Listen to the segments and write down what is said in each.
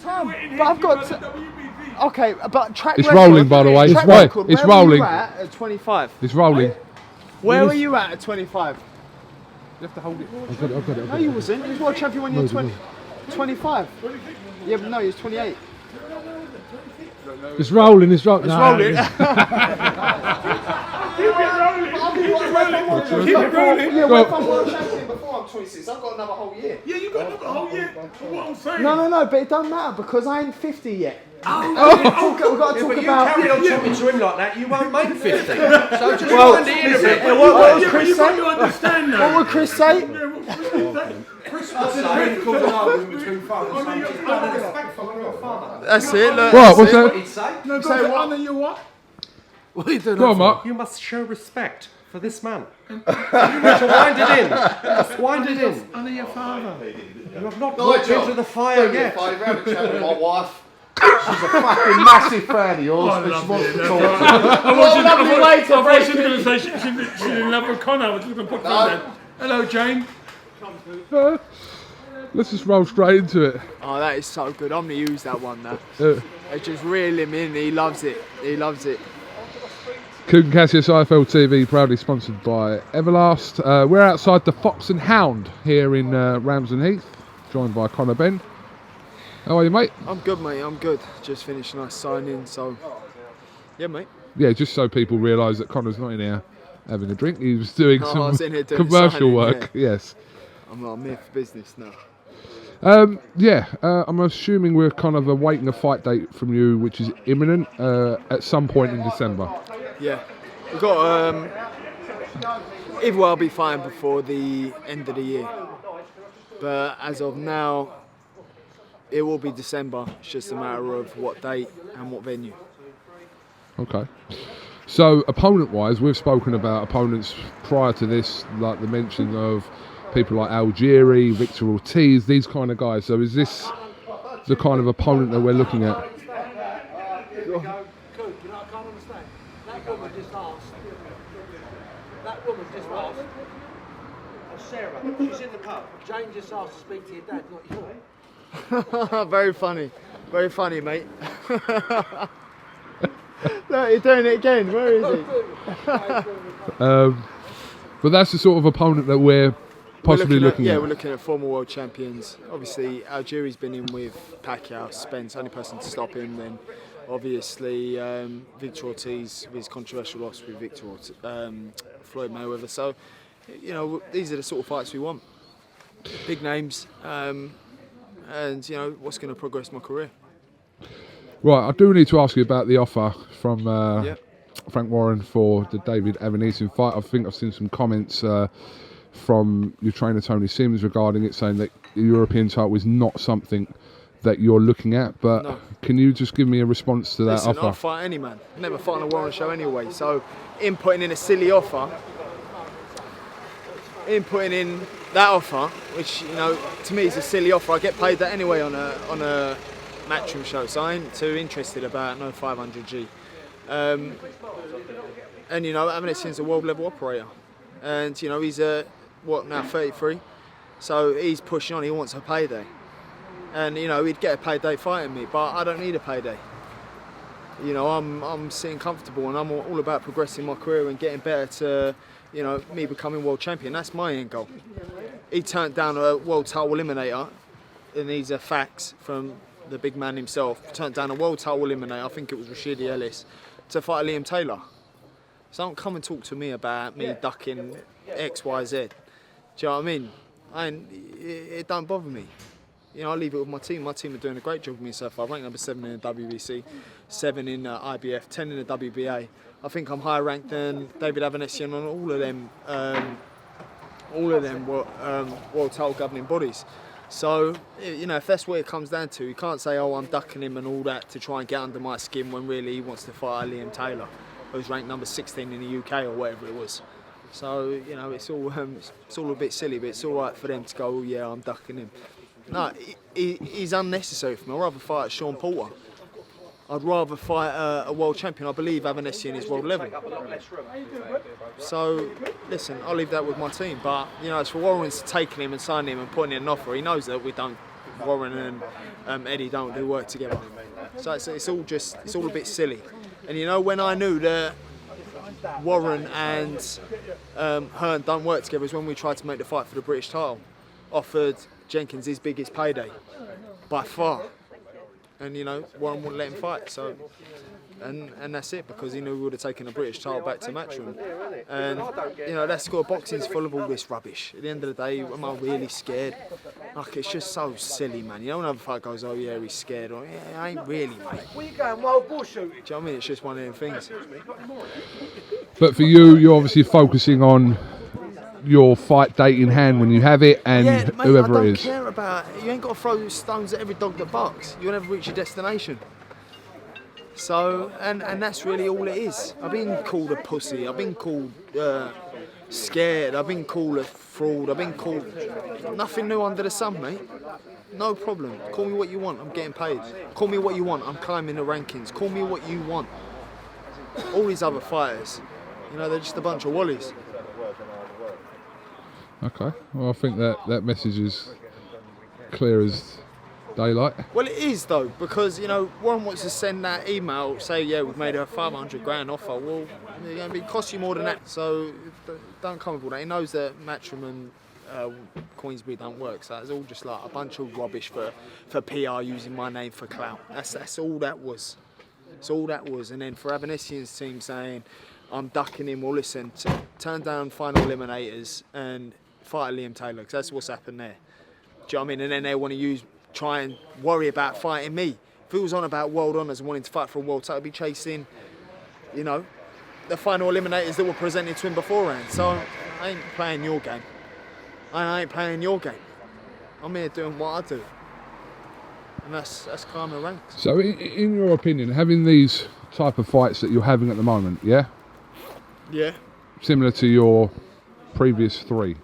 But I've got okay, but track It's record, rolling, by the way. track It's record, it's where rolling. were you at 25? It's rolling. Where were you at 25? You have to hold it. I've got it. I've got it. No, you wasn't. You was world champion when you were 25. Yeah, but no, you was 28. It's rolling. It's rolling. It's rolling. Keep it rolling. Yeah, well, if I'm world champion before I'm 26, I've got another whole year. Yeah, you got another whole year. What I'm saying. No, but it don't matter because I ain't 50 yet. We've got to talk about. Carry on talking to him like that, you won't make 50. So just wind it in a bit. What would Chris say? You understand that? What would Chris say? That's it. Look, What? What's What that? he'd say? No, go on, honour you what? What are you doing? Go on, Mark. You must show respect for this man. You need to wind it in. Just wind it in. Honour your father. You have not walked into the fire yet. If I have a chat with my wife, she's a fucking massive fan of yours, but she wants to talk to you. I thought she was going to say she's in love with Conor. I was going to put that. Hello, Jane. Let's just roll straight into it. Oh, that is so good. I'm going to use that one now. They just reel him in. He loves it. He loves it. KUGAN CASSIUS IFL TV proudly sponsored by Everlast. We're outside the Fox and Hound here in Ramsden Heath, joined by Conor Benn. How are you, mate? I'm good, mate. I'm good. Just finished a nice signing, so yeah, mate. Yeah, just so people realise that Conor's not in here having a drink. He was doing I some was in here doing commercial signing, work. yeah. Yes. I'm here for business now. I'm assuming we're kind of awaiting a fight date from you, which is imminent at some point in December. Yeah, we've got either way I'll be fine before the end of the year, but as of now it will be December. It's just a matter of what date and what venue. Okay. So opponent-wise, we've spoken about opponents prior to this, like the mention of people like Algieri, Victor Ortiz, these kind of guys. So is this the kind of opponent that we're looking at? That woman just asked. Sarah, she's in the pub. Jane just asked to speak to your dad, not you. Very funny, mate. Look, you're doing it again. Where is he? But that's the sort of opponent that we're possibly looking at. Yeah, we're looking at former world champions. Obviously, Algieri's been in with Pacquiao, Spence, only person to stop him. Then, obviously, Victor Ortiz with his controversial loss with Floyd Mayweather. So, you know, these are the sort of fights we want. Big names, and you know, what's going to progress my career. Right, I do need to ask you about the offer from Yeah. Frank Warren for the David Avanesian fight. I think I've seen some comments from your trainer Tony Sims regarding it, saying that the European title is not something that you're looking at. But No. can you just give me a response to that Listen, offer? I'll fight any man. Never fight on a Warren show anyway. So, in putting in a silly offer, that offer, which, you know, to me is a silly offer. I get paid that anyway on a Matchroom show, so I ain't too interested about no 500G. And you know, Avanesian's a world level operator, and you know he's now 33, so he's pushing on. He wants a payday, and you know he'd get a payday fighting me, but I don't need a payday. You know, I'm sitting comfortable, and I'm all about progressing my career and getting better to, you know, me becoming world champion. That's my end goal. He turned down a world title eliminator, and these are facts from the big man himself. Turned down a world title eliminator, I think it was Rashidi Ellis, to fight Liam Taylor. So don't come and talk to me about me ducking X, Y, Z. Do you know what I mean? It don't bother me. You know, I leave it with my team. My team are doing a great job with me so far. I rank number 7 in the WBC, 7 in IBF, 10 in the WBA. I think I'm higher ranked than David Avanesian on all of them world title governing bodies. So, you know, if that's what it comes down to, you can't say, oh, I'm ducking him and all that to try and get under my skin when really he wants to fight Liam Taylor, who's ranked number 16 in the UK or whatever it was. So, you know, it's all a bit silly, but it's all right for them to go, oh, yeah, I'm ducking him. No, he's unnecessary for me. I'd rather fight Sean Porter. I'd rather fight a world champion. I believe Avanesian is world level. So, listen, I'll leave that with my team. But, you know, as for Warren's taking him and signing him and putting in an offer, he knows that we don't Warren and Eddie don't do work together. So it's all a bit silly. And you know, when I knew that Warren and Hearn don't work together is when we tried to make the fight for the British title. Offered Jenkins his biggest payday by far, and you know, Warren wouldn't let him fight. So, and that's it, because he knew we would have taken the British title back to Matchroom. And you know, that's got boxing's full of all this rubbish. At the end of the day, am I really scared? Like, it's just so silly, man. You know, when another fight goes, oh yeah, he's scared, or yeah, I ain't really, mate. Where you going, wild boar shooting? Do you know what I mean? It's just one of them things. But for you, you're obviously focusing on your fight date in hand when you have it, and Yeah, mate, whoever I don't it is. care about. You ain't got to throw stones at every dog that barks. You'll never reach your destination. So, and that's really all it is. I've been called a pussy. I've been called scared. I've been called a fraud. I've been called nothing new under the sun, mate. No problem. Call me what you want. I'm getting paid. Call me what you want. I'm climbing the rankings. Call me what you want. All these other fighters, you know, they're just a bunch of wallies. Okay, well, I think that message is clear as daylight. Well, it is though, because you know, Warren wants to send that email, say, yeah, we've made a 500 grand offer. Well, it costs you more than that, so don't come with all that. He knows that Matchroom and Queensbury don't work, so it's all just like a bunch of rubbish for PR, using my name for clout. That's all that was. That's all that was. And then for Avanesian's team saying, I'm ducking him, well listen, turn down final eliminators and fight Liam Taylor, because that's what's happened there. Do you know what I mean? And then they want to try and worry about fighting me. If he was on about world honours and wanting to fight for a world title, I'd be chasing, you know, the final eliminators that were presented to him beforehand. So I ain't playing your game. I ain't playing your game. I'm here doing what I do. And that's karma ranks. So in your opinion, having these type of fights that you're having at the moment, yeah? Yeah. Similar to your previous 3.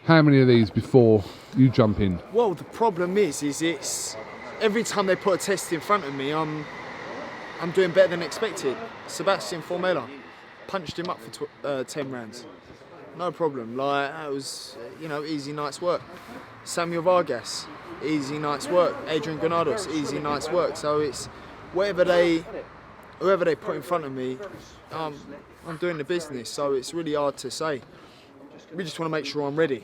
How many of these before you jump in? Well, the problem is it's every time they put a test in front of me, I'm doing better than expected. Sebastian Formella punched him up for 10 rounds, no problem. Like, that was, you know, easy night's work. Samuel Vargas, easy night's work. Adrian Granados, easy night's work. So it's whoever they put in front of me, I'm doing the business. So it's really hard to say. We just want to make sure I'm ready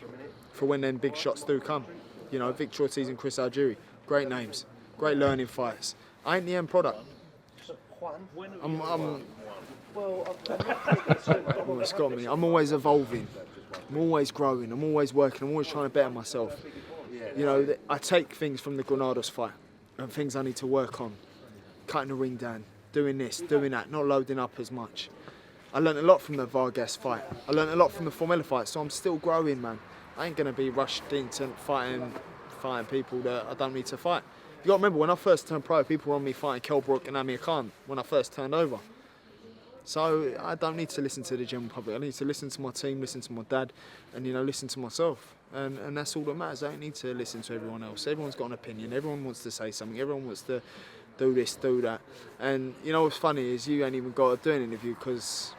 for when them big shots do come. You know, Victor Ortiz and Chris Algieri, great names, great learning fights. I ain't the end product. It's got me. I'm always evolving. I'm always growing. I'm always working. I'm always trying to better myself. You know, I take things from the Granados fight and things I need to work on. Cutting the ring down, doing this, doing that, not loading up as much. I learned a lot from the Vargas fight. I learned a lot from the Formella fight, so I'm still growing, man. I ain't gonna be rushed into fighting people that I don't need to fight. You gotta remember, when I first turned pro, people were on me fighting Kell Brook and Amir Khan when I first turned over. So I don't need to listen to the general public. I need to listen to my team, listen to my dad, and you know, listen to myself. And that's all that matters. I don't need to listen to everyone else. Everyone's got an opinion. Everyone wants to say something. Everyone wants to do this, do that. And you know what's funny is you ain't even got to do an interview because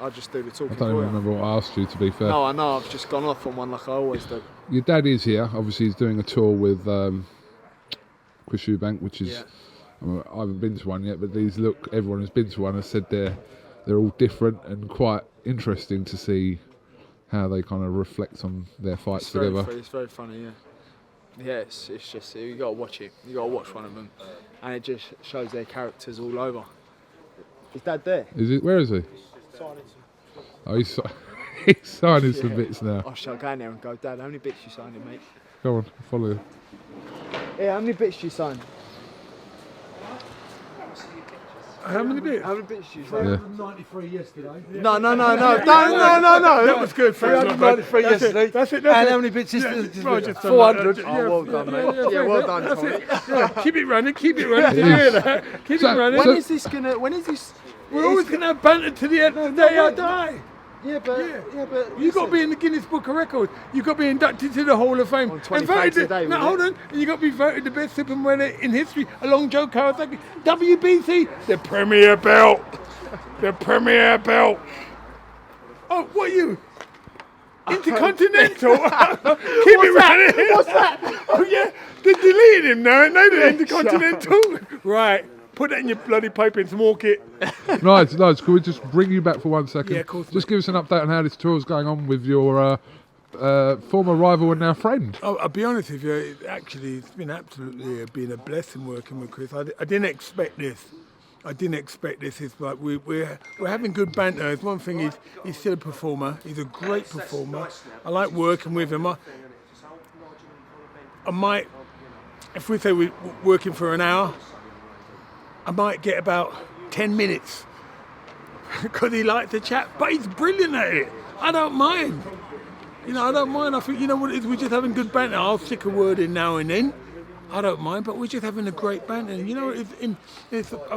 I just do the talking. I don't even remember what I asked you, to be fair. No, I know. I've just gone off on one like I always do. Your dad is here. Obviously, he's doing a tour with Chris Eubank, which is... Yeah. I haven't been to one yet, but these look... Everyone who's been to one has said they're all different and quite interesting to see how they kind of reflect on their fights together. It's very funny, yeah. Yeah, it's just... You got to watch it. You got to watch one of them. And it just shows their characters all over. Is Dad there? Is it? Where is he? Oh, he's signing some bits now. I shall go in there and go, Dad, how many bits you signing, mate? Go on, follow you. Yeah, how many bits you sign? How many bits? How many bits you sign? Yeah. 93 yesterday. No. No. That was good. 393 yesterday. That's it. And how many bits is Just 400? Oh, well done, mate. Yeah, well done, Tommy. Yeah, keep it running. Keep it running. Did you hear that? Keep it running. When is this? We're always going to have banter to the end of the day I die. Yeah, but You got to be in the Guinness Book of Records. You got to be inducted to the Hall of Fame. On 25 today, no, hold on. And you got to be voted the best Superman winner in history, along Joe Kawasaki. WBC, the Premier Belt. The Premier Belt. Oh, what are you? Intercontinental. Keep it running. What's that? Oh yeah, they're deleting him now. No, the Intercontinental. Right. Put that in your bloody paper and smoke it. Nice. Can we just bring you back for 1 second? Yeah, of course. Just give us an update on how this tour is going on with your former rival and now friend. I'll be honest with you. It's been absolutely been a blessing working with Chris. I didn't expect this. It's like we're having good banter. It's one thing, he's still a performer. He's a great performer. I like working with him. I might, if we say we're working for an hour, I might get about 10 minutes because he likes to chat, but he's brilliant at it. I don't mind. I don't mind. I think, you know what it is, we're just having good banter. I'll stick a word in now and then. I don't mind, but we're just having a great banter. I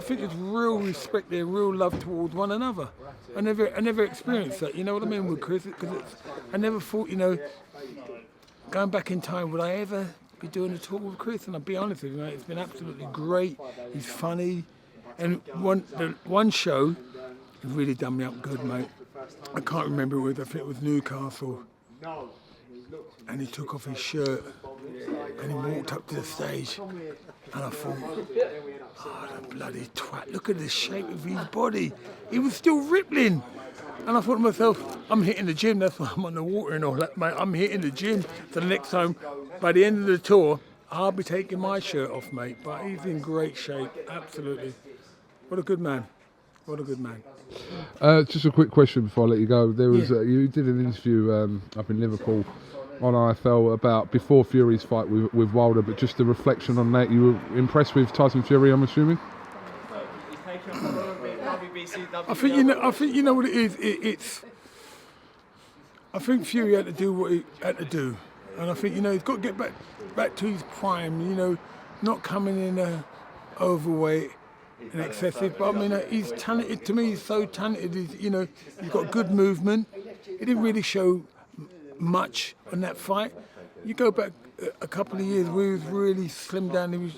think it's real respect there, real love towards one another. I never experienced that, you know what I mean, with Chris? Because I never thought, going back in time, would I ever be doing a tour with Chris? And I'll be honest with you, mate, it's been absolutely great. He's funny. And one show really done me up good, mate. I can't remember who it was. I think it was Newcastle. And he took off his shirt and he walked up to the stage. And I thought, oh, the bloody twat, look at the shape of his body. He was still rippling. And I thought to myself, I'm hitting the gym, that's why I'm on the water and all that, mate. I'm hitting the gym. So the next time, by the end of the tour, I'll be taking my shirt off, mate. But he's in great shape, absolutely. What a good man. What a good man. Just a quick question before I let you go. There was you did an interview up in Liverpool on IFL about before Fury's fight with Wilder, but just a reflection on that. You were impressed with Tyson Fury, I'm assuming? I think you know what it is. I think Fury had to do what he had to do, and I think he's got to get back to his prime. Not coming in overweight and excessive. But I mean, he's talented. To me, he's so talented. He's got good movement. He didn't really show much on that fight. You go back a couple of years where he was really slimmed down. He was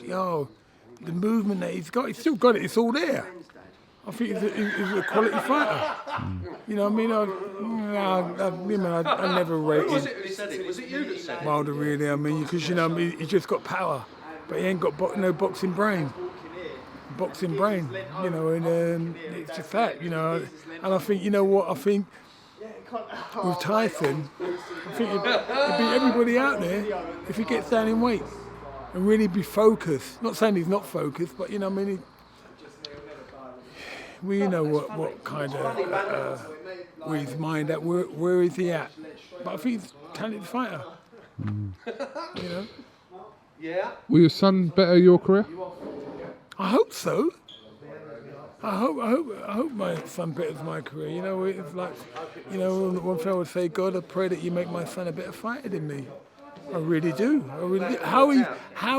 the movement that he's got. He's still got it. It's all there. I think he's a quality fighter. You know what I mean? I never rated. Was it you that said it? Wilder, really. I mean, because he's just got power, but he ain't got no boxing brain. And it's just that, And I think, I think with Tyson, I think he'd beat everybody out there if he gets down in weight and really be focused. Not saying he's not focused, but we know what kind of where his mind at, where is he at? But I think he's a talented fighter. Yeah. Will your son better your career? I hope so. I hope my son betters my career. It's like, one thing I would say, God, I pray that you make my son a better fighter than me. I really do. How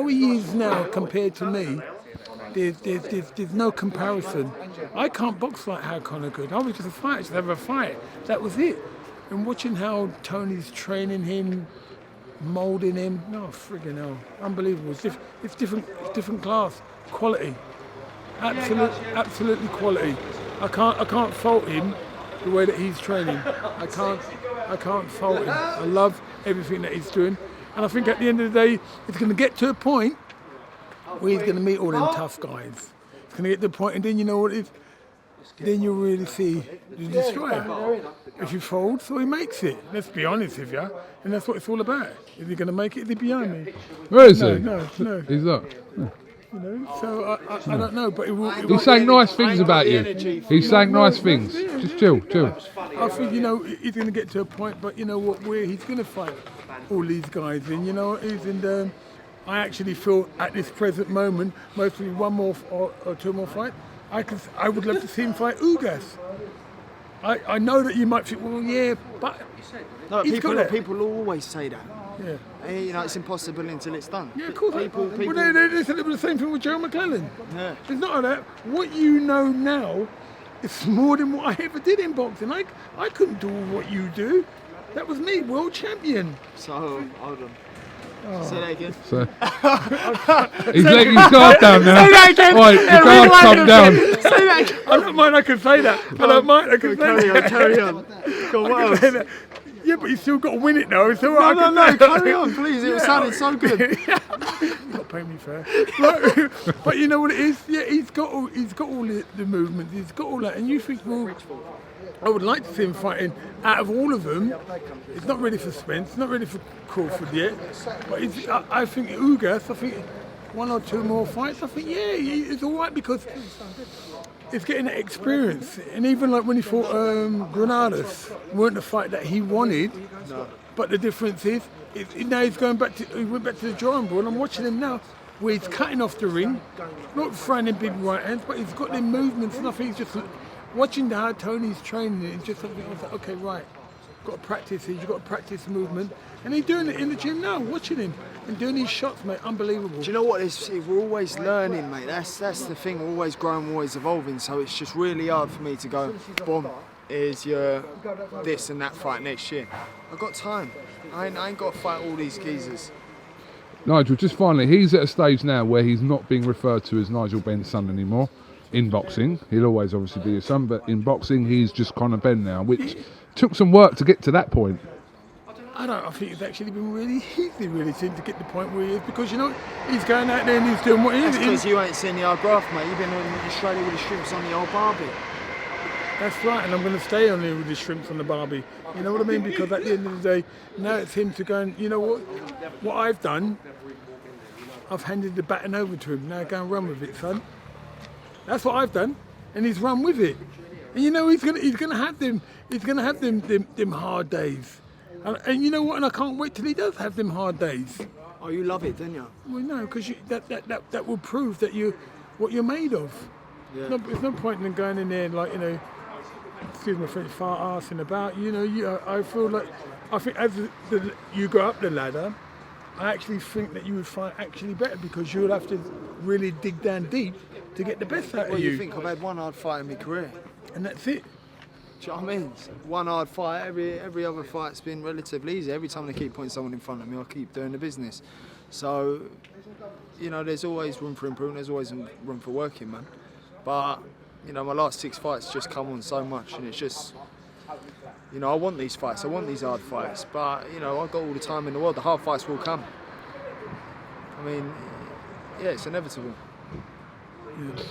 he is now compared to me, there's no comparison. I can't box like how Conor could. I was just a fighter, just have a fight. That was it. And watching how Tony's training him, moulding him, no friggin' hell, unbelievable. It's different class, quality. Absolutely quality. I can't fault him the way that he's training. I can't fault him. I love everything that he's doing, and I think at the end of the day, it's going to get to a point where he's going to meet all them tough guys. It's going to get to a point, and then you know what it is. Then you'll really see the destroyer. If he folds, so he makes it. Let's be honest with you, and that's what it's all about. Is he going to make it? Is he behind me? Where is he? No. He's not. So I don't know, but He's saying nice things about you. He's saying nice things. Just chill. I think he's going to get to a point, but you know what? Where he's going to fight all these guys in. You know what it is, and I actually feel at this present moment, mostly one more or two more fights. I would love to see him fight Ugas. I know that you might think, well, yeah, but no, he's got it. People always say that. Yeah. It's impossible until it's done. Yeah, of course. People. Well, they said it was the same thing with Joe McClellan. Yeah. It's not like that. What you know now is more than what I ever did in boxing. I couldn't do what you do. That was me, world champion. So, hold on. Say that again. He's letting his guard down now. Say that again. Right, the guard's come down. Say that again. I don't mind, I can say that. I don't mind, I can say that. Carry on. Go on, what else? Yeah, but you still got to win it though. It's all right. No, carry on, please. It sounded so good. You got to pay me fair. But you know what it is? Yeah, he's got all the movements. He's got all that, and you think, well, I would like to see him fighting. Out of all of them, it's not ready for Spence, not ready for Crawford yet. But I think Ugas, I think 1 or 2 more fights. I think it's all right because it's getting that experience. And even like when he fought Granados, weren't the fight that he wanted. No. But the difference is, now he's going back to. He went back to the drawing board. I'm watching him now, where he's cutting off the ring, not throwing in big right hands, but he's got the movements. And I think he's just watching how Tony's training. It's just something. I was like, okay, right, got to practice. You've got to practice movement, and he's doing it in the gym now. Watching him and doing these shots, mate, unbelievable. Do you know what? We're always learning, mate. That's the thing. We're always growing, always evolving. So it's just really hard for me to go, boom, here's your this and that fight next year. I've got time. I ain't got to fight all these geezers. Nigel, just finally, he's at a stage now where he's not being referred to as Nigel Benn's son anymore. In boxing, he'll always obviously be his son, but in boxing, he's just Conor Benn now, which took some work to get to that point. I think it's actually been really easy, really, to get the point where he is, because, you know, he's going out there and he's doing what he is. That's because you ain't seen the old graph, mate. You've been in Australia with the shrimps on the old barbie. That's right, and I'm going to stay on there with the shrimps on the barbie. You know what I mean? Because at the end of the day, now it's him to go and, you know what I've done, I've handed the baton over to him. Now go and run with it, son. That's what I've done, and he's run with it. And you know he's gonna have them hard days. And you know what? And I can't wait till he does have them hard days. Oh, you love it, don't you? Well, no, because that will prove that what you're made of. Yeah. There's no point in going in there and, like, you know, excuse my French, far-arsing about. You know, I think as you go up the ladder, I actually think that you would fight actually better, because you would have to really dig down deep to get the best out of you. You think I've had one hard fight in my career, and that's it. Do you know what I mean? One hard fight. Every other fight's been relatively easy. Every time they keep putting someone in front of me, I keep doing the business. So, you know, there's always room for improvement. There's always room for working, man. But, you know, my last 6 fights just come on so much, and it's just, you know, I want these fights. I want these hard fights. But, you know, I've got all the time in the world. The hard fights will come. I mean, yeah, it's inevitable. Yeah.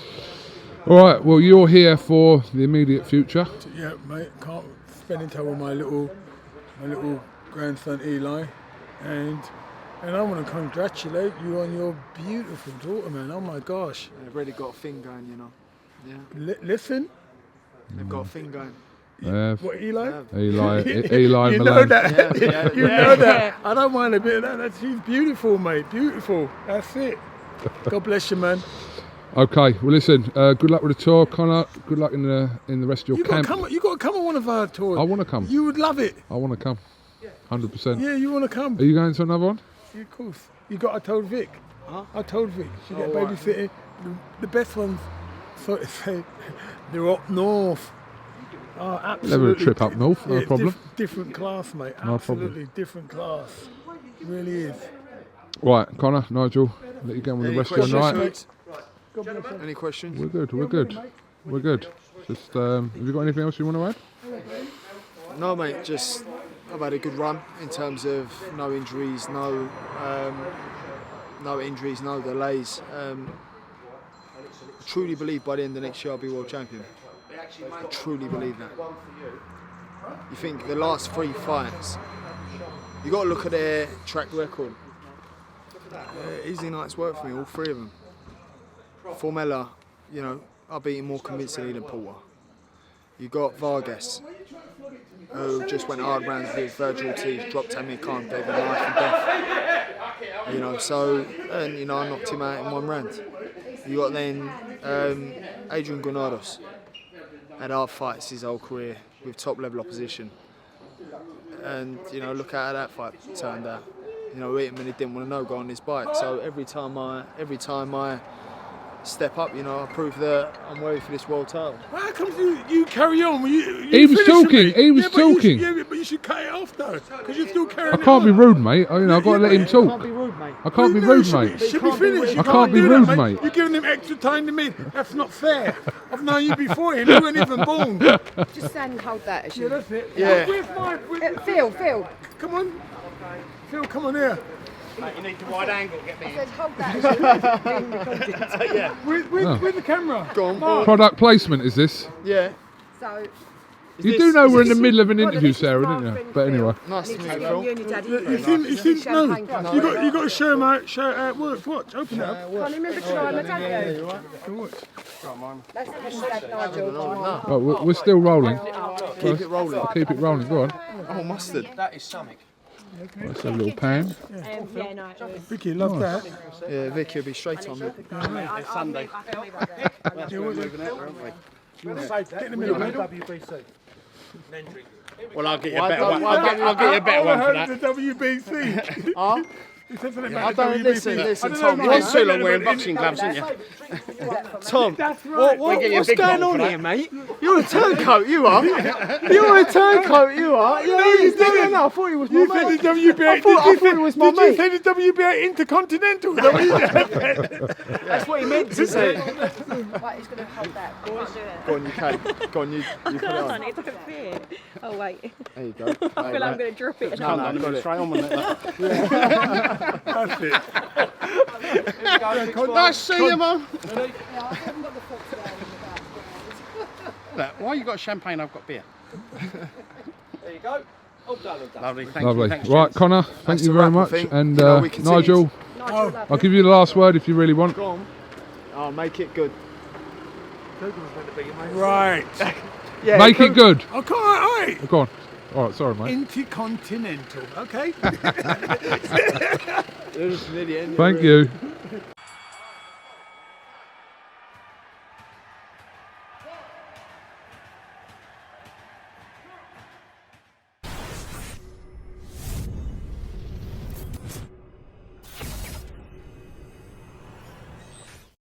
All right, well, you're here for the immediate future. Yeah, mate, can't spending time with my little grandson Eli, and I want to congratulate you on your beautiful daughter, man. Oh my gosh. They've really got a thing going, you know. Yeah. Listen. They've got a thing going. What, Eli? Yeah. Eli You Milan. know that. Yeah. You know that. I don't mind a bit of that. She's beautiful, mate. Beautiful. That's it. God bless you, man. Okay, well, listen. Good luck with the tour, Conor. Good luck in the rest of your camp. You got to come on one of our tours. I want to come. You would love it. I want to come. 100%. Yeah, you want to come. Are you going to another one? Yeah, of course. I told Vic. Huh? I told Vic. She get babysitting. The best ones, so to say, they're up north. Oh, absolutely. Never a trip up north, no problem. Different class, mate. No Absolutely problem. Different class. It really is. Right, Conor, Nigel, let you go on with the rest of your night. Mate? Any questions? We're good. Just, have you got anything else you want to add? No, mate. Just I've had a good run in terms of no injuries, no delays. I truly believe by the end of next year I'll be world champion. I truly believe that. You think the last 3 fights, you got to look at their track record. Easy night's work for me, all 3 of them. Formella, you know, I beat him more convincingly than Porter. You got Vargas, who just went hard rounds with Virgil Ortiz, dropped Amir Khan, gave him life and death. You know, so, and you know, I knocked him out in 1 round. You got then Adrian Granados, had hard fights his whole career with top level opposition. And you know, look how that fight turned out. You know, we hit him and he didn't want to go on his bike. So every time I step up. You know, I prove that I'm worthy for this world title. Well, how come you carry on? He was talking. He was talking. But you should cut it off though, because you're still carrying I can't be rude, mate. I've got to let him Can't talk. be rude, mate. I can't be rude, mate. It should be finished. You I can't be do rude, that, mate. You're giving him extra time to me. That's not fair. I've known you before, and you weren't even born. Just stand and hold that. Yeah, that's it. Yeah. Where's my? Phil. Come on. Phil, come on here. You need the wide angle to get me I said hold that. Where's the camera? Go on. Product placement is this? Yeah. So, You do know we're in the middle of an interview, Sarah, don't you? But anyway. Nice to meet you, you Phil. and your daddy. No. You got to show him how it works. Watch. Open it up. Can't you remember trying, don't you? Watch. That's the dad, Nigel. But we're still rolling. Keep it rolling. Keep it rolling. Go on. Oh, mustard. That is something. That's a little pan. Yeah, no. Vicky, love that. Yeah, Vicky will be straight on me. Sunday. Get in the middle, mate. WBC. Well, I'll get you a better one. I'll get you a better one for that. The WBC. Huh? He said something I about don't the WBC. listen, I don't Tom. know, You mate. want Too long wearing boxing gloves, aren't you? Tom, That's right. what's going on here, mate? You're a turncoat, you are. You're a turncoat, you are. Yeah, he's doing that. I thought he was my You mate. said the WBA. I thought he was my Did you mate. say the WBA Intercontinental? Is that what you said? That's what he meant to say. Right, he's going to hold that. Go on, do it. Go on, you can. Go on, you put it on. It's like fear. Oh wait, There you go. I feel like I'm going to drop it. No, no, got it. Straight on with it. That's it. Nice to see you, Mum. Look, why you got champagne? I've got beer. There you go. All done. Lovely, thank Lovely. you. Thanks, Right, gents. Connor, thank That's you a very wrap, I much. think. And You know, we continue. Nigel, I'll give you the last word if you really want. Go on. I'll make it good. Right. Yeah, Make it good. Oh, come on, all right. Go on. All right, sorry, mate. Intercontinental. Okay. There's an idiot, Thank you.